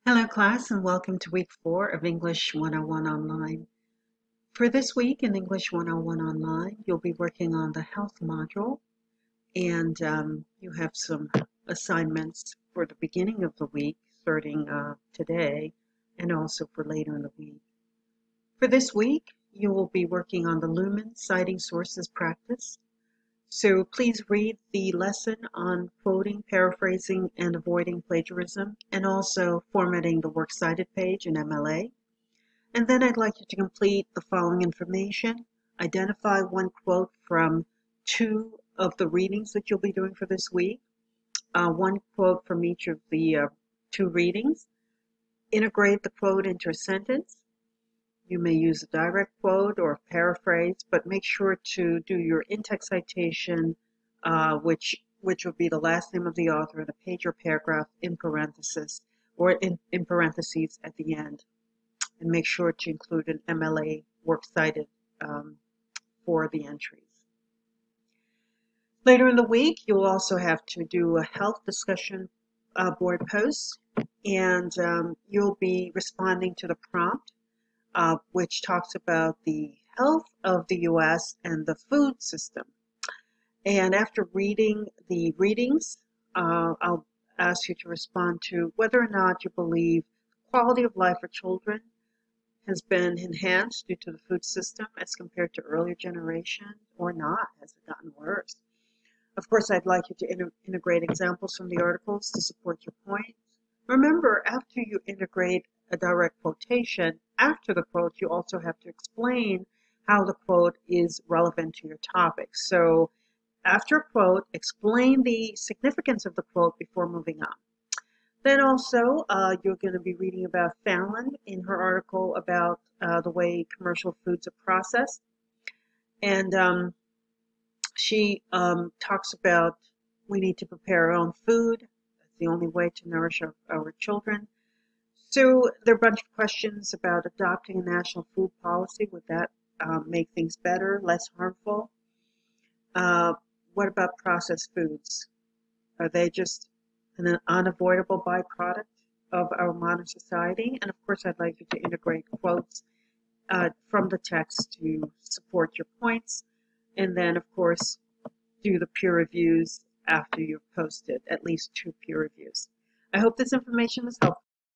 Hello, class, and welcome to week 4 of English 101 Online. For this week in English 101 Online, you'll be working on the health module, and you have some assignments for the beginning of the week, starting today, and also for later in the week. For this week, you will be working on the Lumen Citing Sources practice. So please read the lesson on quoting, paraphrasing, and avoiding plagiarism, and also formatting the works cited page in MLA. And then I'd like you to complete the following information. Identify one quote from 2 of the readings that you'll be doing for this week. One quote from each of the 2 readings. Integrate the quote into a sentence. You may use a direct quote or a paraphrase, but make sure to do your in-text citation, which will be the last name of the author and a page or paragraph in parentheses or in parentheses at the end. And make sure to include an MLA works cited for the entries. Later in the week, you'll also have to do a health discussion board post, and you'll be responding to the prompt, which talks about the health of the U.S. and the food system. And after reading the readings, I'll ask you to respond to whether or not you believe quality of life for children has been enhanced due to the food system as compared to earlier generations or not. Has it gotten worse? Of course, I'd like you to integrate examples from the articles to support your point. Remember, after you integrate a direct quotation, after the quote, you also have to explain how the quote is relevant to your topic. So after a quote, explain the significance of the quote before moving on. Then also, you're going to be reading about Fallon in her article about the way commercial foods are processed. And she talks about we need to prepare our own food. That's the only way to nourish our children. So there are a bunch of questions about adopting a national food policy. Would that make things better, less harmful? What about processed foods? Are they just an unavoidable byproduct of our modern society? And of course, I'd like you to integrate quotes from the text to support your points. And then, of course, do the peer reviews after you've posted, at least 2 peer reviews. I hope this information was helpful.